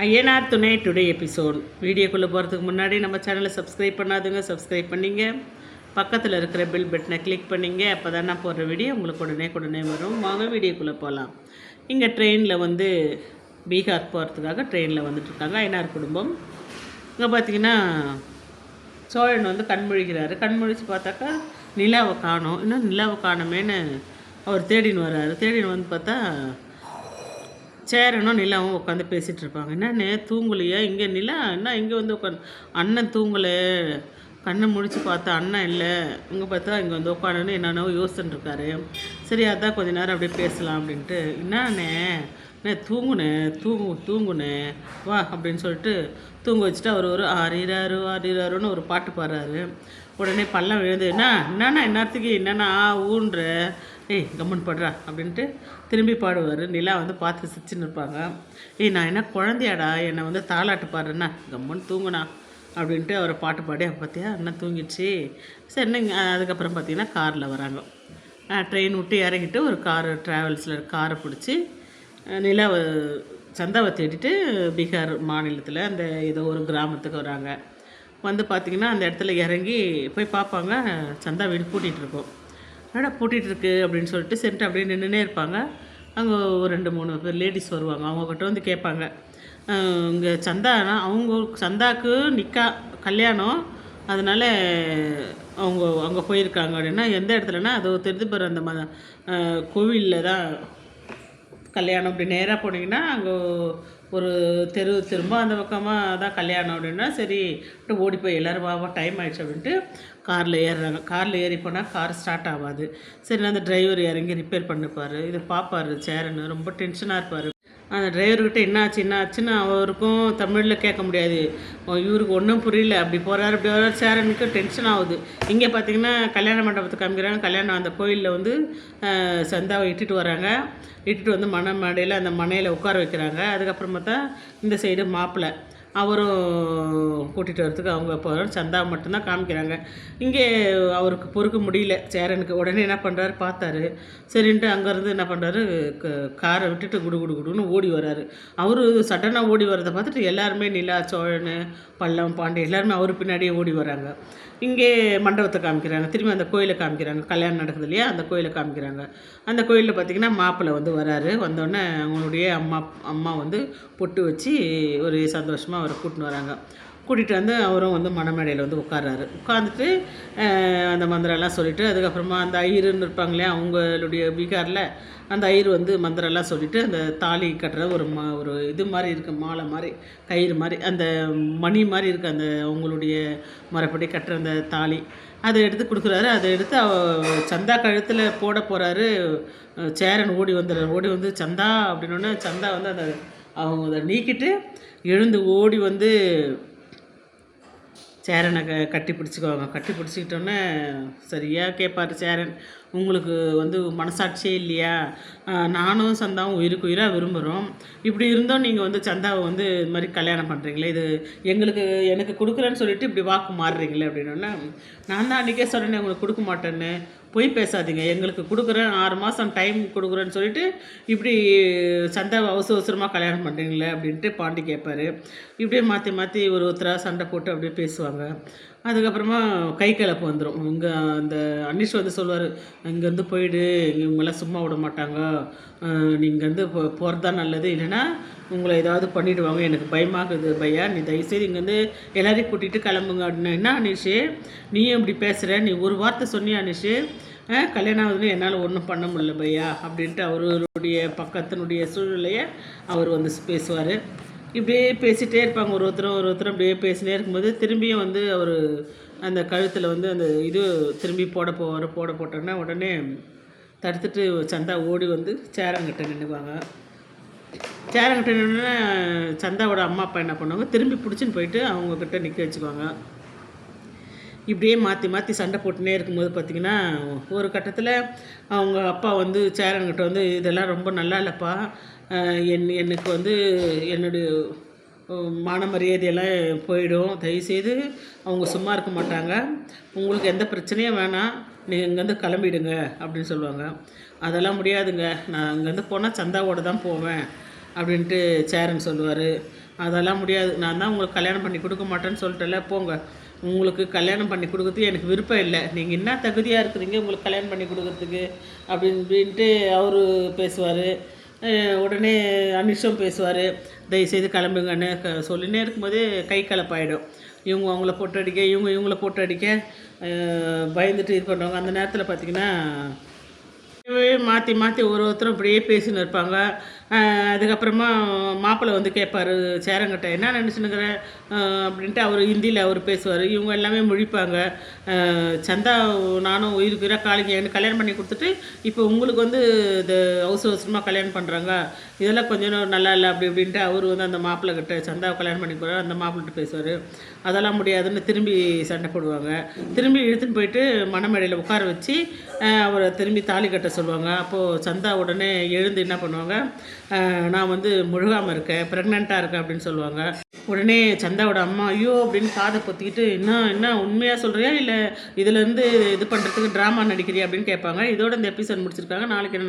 ஐயனார் துணை today episode. வீடியோக்குள்ளே போகிறதுக்கு முன்னாடி நம்ம சேனலை சப்ஸ்கிரைப் பண்ணாதுங்க, சப்ஸ்கிரைப் பண்ணிங்க. பக்கத்தில் இருக்கிற பில் பட்டனை கிளிக் பண்ணிங்க. அப்போ தான் நான் போடுற வீடியோ உங்களுக்கு உடனே வரும். வாங்க வீடியோக்குள்ளே போகலாம். இங்கே ட்ரெயினில் வந்து பீகார் போகிறதுக்காக ட்ரெயினில் வந்துட்டுருக்காங்க ஐயனார் குடும்பம். இங்கே பார்த்திங்கன்னா சோழன் வந்து கண்முழிக்கிறாரு. கண்முழிச்சு பார்த்தாக்கா நிலாவை காணும். இன்னும் நிலாவை காணுமேனு அவர் தேடின்னு வர்றாரு. தேடின்னு வந்து பார்த்தா சேரனும் நிலாவும் உட்காந்து பேசிகிட்டு இருப்பாங்க. என்னன்னு தூங்கலையா? இங்கே நிலா என்ன இங்கே வந்து உட்காந்து அண்ணன் தூங்கலை, கண்ணை முடிச்சு பார்த்தா அண்ணன் இல்லை, இங்கே பார்த்தா இங்கே வந்து உட்காந்துன்னு என்னென்னவோ யோசிச்சுட்டு இருக்காரு. சரி அதான் கொஞ்ச நேரம் அப்படியே பேசலாம் அப்படின்ட்டு, என்னண்ணே தூங்குனேன் வா அப்படின்னு சொல்லிட்டு தூங்க வச்சுட்டு அவர் ஒரு ஆறிராருன்னு ஒரு பாட்டு பாடுறாரு. உடனே பள்ளம் விழுந்து என்னன்னா இந்நேரத்துக்கு என்னென்னா ஊன்ற கம்மன் படுறா அப்படின்ட்டு திரும்பி பாடுவார். நிலா வந்து பார்த்து சிரிச்சுன்னு இருப்பாங்க. நான் என்ன குழந்தையாடா என்னை வந்து தாலாட்டு பாடுறேன்னா கம்மன் தூங்குனா அப்படின்ட்டு அவரை பாட்டு பாடி பார்த்தியா அண்ணன் தூங்கிடுச்சு. சரி அதுக்கப்புறம் பார்த்திங்கன்னா காரில் வராங்க. ட்ரெயின் விட்டு இறங்கிட்டு ஒரு ட்ராவல்ஸில் காரை பிடிச்சி நிலாவை சந்தாவை தேடிட்டு பீகார் மாநிலத்தில் அந்த ஏதோ ஒரு கிராமத்துக்கு வராங்க. வந்து பார்த்திங்கன்னா அந்த இடத்துல இறங்கி போய் பார்ப்பாங்க, சந்தா வீடு பூட்டிகிட்ருக்கோம். பூட்டிகிட்ருக்கு அப்படின்னு சொல்லிட்டு சென்ட்டு அப்படியே நின்றுனே இருப்பாங்க. அங்கே ஒரு 2-3 பேர் லேடிஸ் வருவாங்க. அவங்கக்கிட்ட வந்து கேட்பாங்க, இங்கே சந்தானா சந்தாவுக்கு கல்யாணம், அதனால் அவங்க அங்கே போயிருக்காங்க அப்படின்னா எந்த இடத்துலனா அது தெரிஞ்சு போகிற அந்த கோவிலில் தான் கல்யாணம். அப்படி நேராக போனீங்கன்னா அங்கே ஒரு திரும்ப அந்த பக்கமாக தான் கல்யாணம் அப்படின்னா சரி ஓடி போய் எல்லோரும் வா டைம் ஆகிடுச்சு அப்படின்ட்டு காரில் ஏறுறாங்க. காரில் ஏறி போனால் கார் ஸ்டார்ட் ஆகாது. சரி அந்த டிரைவர் இறங்கி ரிப்பேர் பண்ணிப்பார். இதை பார்ப்பார். சேரன்னு ரொம்ப டென்ஷனாக இருப்பார். அந்த டிரைவர்கிட்ட என்னாச்சுன்னு அவருக்கும் தமிழில் கேட்க முடியாது. இவருக்கு ஒன்றும் புரியல. அப்படி போகிறாரு இப்படி வர்றாரு. சேரனுக்கு டென்ஷன் ஆகுது. இங்கே பார்த்தீங்கன்னா கல்யாண மண்டபத்துக்கு காமிக்கிறாங்க. கல்யாணம் அந்த கோயிலில் வந்து சந்தாவை இட்டுட்டு வராங்க. இட்டுட்டு வந்து மேடையில் அந்த மனையில் உட்கார வைக்கிறாங்க. அதுக்கப்புறம் பார்த்தா இந்த சைடு மாப்பிள்ளை அவரும் கூட்டிகிட்டு வரத்துக்கு அவங்க போகிறாரு. சந்தா மட்டும்தான் காமிக்கிறாங்க. இங்கே அவருக்கு பொறுக்க முடியல சேரனுக்கு. உடனே என்ன பண்ணுறாரு பார்த்தாரு. சரின்ட்டு அங்கேருந்து என்ன பண்ணுறாரு, காரை விட்டுட்டு குடுன்னு ஓடி வர்றாரு. அவர் சடனாக ஓடி வர்றதை பார்த்துட்டு எல்லாருமே நிலா, சோழன், பல்லம், பாண்டி எல்லாருமே அவர் பின்னாடியே ஓடி வராங்க. இங்கே மண்டபத்தை காமிக்கிறாங்க. திரும்பி அந்த கோயிலை காமிக்கிறாங்க. கல்யாணம் நடக்குது இல்லையா, அந்த கோயிலை காமிக்கிறாங்க. அந்த கோயிலில் பார்த்திங்கன்னா மாப்பிள்ளை வந்து வராரு. வந்தோடனே அவங்களுடைய அம்மா வந்து பொட்டு வச்சு ஒரு சந்தோஷமாக அவரை கூட்டின்னு வராங்க. கூட்டிகிட்டு வந்து அவரும் வந்து மணமேடையில் வந்து உட்கார்றாரு. உட்காந்துட்டு அந்த மந்திரம்லாம் சொல்லிவிட்டு அதுக்கப்புறமா அந்த ஐயருன்னு இருப்பாங்க இல்லையா, அவங்களுடைய பீகாரில் அந்த ஐயர் வந்து மந்திரம்லாம் சொல்லிவிட்டு அந்த தாலி கட்டுற ஒரு இது மாதிரி இருக்குது, மாலை மாதிரி கயிறு மாதிரி அந்த மணி மாதிரி இருக்குது அந்த அவங்களுடைய மரப்படி கட்டுற அந்த தாலி அதை எடுத்து கொடுக்குறாரு. அதை எடுத்து சந்தா கழுத்தில் போட போகிறாரு. சேரன் ஓடி வந்து சந்தா அப்படின்னோடனே சந்தா வந்து அவங்க அதை நீக்கிட்டு எழுந்து ஓடி வந்து சேரனை கட்டி பிடிச்சிக்குவாங்க. கட்டி பிடிச்சிக்கிட்டோன்னே சரியாக கேட்பார் சேரன், உங்களுக்கு வந்து மனசாட்சியே இல்லையா? நானும் சந்தாவும் உயிருக்கு உயிராக விரும்புகிறோம். இப்படி இருந்தோம் நீங்கள் வந்து சந்தாவை வந்து இது மாதிரி கல்யாணம் பண்ணுறீங்களே, இது எனக்கு கொடுக்குறேன்னு சொல்லிட்டு இப்படி வாக்கு மாறுறீங்களே அப்படின்னோடனே, நான் தான் அன்றைக்கே சொன்னேன் உங்களுக்கு கொடுக்க மாட்டேன்னு, பொய் பேசாதீங்க, எங்களுக்கு கொடுக்குறேன் 6 மாதம் டைம் கொடுக்குறேன்னு சொல்லிட்டு இப்படி சந்தாவை அவசரமாக கல்யாணம் பண்ணுறீங்களே அப்படின்ட்டு பாண்டி கேட்பார். இப்படியே மாற்றி ஒருத்தராக சண்டை போட்டு அப்படியே பேசுவாங்க. அதுக்கப்புறமா கை கலப்பு வந்துடும். இங்கே அந்த அனிஷ் வந்து சொல்லுவார், இங்கேருந்து போயிடு, இவங்கெல்லாம் சும்மா விட மாட்டாங்க, நீங்கள் வந்து போகிறது தான் நல்லது, இல்லைன்னா உங்களை ஏதாவது பண்ணிவிடுவாங்க, எனக்கு பயமாகுது பையா, நீ தயவுசெய்து இங்கேருந்து எல்லாரையும் கூட்டிகிட்டு கிளம்புங்க அப்படின்னா. என்ன அனிஷு நீயும் இப்படி பேசுகிற, நீ ஒரு வார்த்தை சொன்னியா அனிஷு, கல்யாணம் ஆகுதுன்னு என்னால் ஒன்றும் பண்ண முடியல பையா அப்படின்ட்டு அவருடைய பக்கத்தினுடைய சூழ்நிலையை அவர் வந்து பேசுவார். இப்படியே பேசிகிட்டே இருப்பாங்க. ஒருத்தரும் அப்படியே பேசினே இருக்கும்போது திரும்பியும் வந்து அவர் அந்த கழுத்தில் வந்து அந்த இது திரும்பி போட்டோன்னா உடனே தடுத்துட்டு சந்தா ஓடி வந்து சேரங்கிட்ட நின்றுவாங்க. சேரங்கிட்ட நின்றுனா சந்தாவோட அம்மா அப்பா என்ன பண்ணுவாங்க, திரும்பி பிடிச்சின்னு போயிட்டு அவங்கக்கிட்ட நிற்க வச்சுக்குவாங்க. இப்படியே மாற்றி சண்டை போட்டுனே இருக்கும்போது பார்த்திங்கன்னா ஒரு கட்டத்தில் அவங்க அப்பா வந்து சேரன்கிட்ட வந்து இதெல்லாம் ரொம்ப நல்லா இல்லைப்பா, எனக்கு வந்து என்னுடைய மான மரியாதையெல்லாம் போயிடும், தயவுசெய்து அவங்க சும்மா இருக்க மாட்டாங்க, உங்களுக்கு எந்த பிரச்சனையும் வேணாம், நீங்கள் இங்கேருந்து கிளம்பிடுங்க அப்படின்னு சொல்லுவாங்க. அதெல்லாம் முடியாதுங்க, நான் அங்கேருந்து போனால் சந்தாவோடு தான் போவேன் அப்படின்ட்டு சேரன் சொல்லுவார். அதெல்லாம் முடியாது. நான் தான் உங்களுக்கு கல்யாணம் பண்ணி கொடுக்க மாட்டேன்னு சொல்லிட்டேன்ல, போங்க. உங்களுக்கு கல்யாணம் பண்ணி கொடுக்கறதுக்கு எனக்கு விருப்பம் இல்லை. நீங்கள் என்ன தகுதியாக இருக்கிறீங்க உங்களுக்கு கல்யாணம் பண்ணி கொடுக்கறதுக்கு அப்படின்ட்டு அவரு பேசுவார். உடனே அனிஷும் பேசுவார், தயவுசெய்து கிளம்புங்கன்னு சொல்லினே இருக்கும்போதே கை கலப்பாயிடும். இவங்க அவங்கள போட்டு அடிக்க, இவங்கள போட்டு அடிக்க பயந்துட்டு இது பண்ணுவாங்க. அந்த நேரத்தில் பார்த்திங்கன்னா மாற்றி மாற்றி ஒருத்தரும் இப்படியே பேசின்னு இருப்பாங்க. அதுக்கப்புறமா மாப்பிள்ளை வந்து கேட்பார் சேரங்கிட்ட, என்ன நினச்சினுக்கிற அப்படின்ட்டு அவர் ஹிந்தியில் அவர் பேசுவார். இவங்க எல்லாமே முழிப்பாங்க. சந்தா நானும் உயிருக்கு உயிராக காலிங்க எனக்கு கல்யாணம் பண்ணி கொடுத்துட்டு இப்போ உங்களுக்கு வந்து இந்த அவசரமாக கல்யாணம் பண்ணுறாங்க, இதெல்லாம் கொஞ்சம் நல்லா இல்லை அப்படி இப்படின்ட்டு அவர் வந்து அந்த மாப்பிள்ளை கிட்ட சந்தாவை கல்யாணம் பண்ணி கொடுக்குறாரு. அந்த மாப்பிள்ளைகிட்ட பேசுவார். அதெல்லாம் முடியாதுன்னு திரும்பி சண்டை போடுவாங்க. திரும்பி இழுத்துன்னு போயிட்டு மணமேடையில் உட்கார வச்சு அவரை திரும்பி தாலி கட்ட சொல்லுவாங்க. அப்போது சந்தா உடனே எழுந்து என்ன பண்ணுவாங்க, நான் வந்து முழுகாமல் இருக்கேன், ப்ரெக்னெண்ட்டாக இருக்கேன் அப்படின்னு சொல்லுவாங்க. உடனே சந்தாவோட அம்மா ஐயோ அப்படின்னு காதை பொத்திக்கிட்டு, என்ன உண்மையாக சொல்கிறியா இல்லை இதுலேருந்து இது பண்ணுறதுக்கு ட்ராமா நடிக்கிறியா அப்படின்னு கேட்பாங்க. இதோட இந்த எபிசோட் முடிச்சிருக்காங்க. நாளைக்கு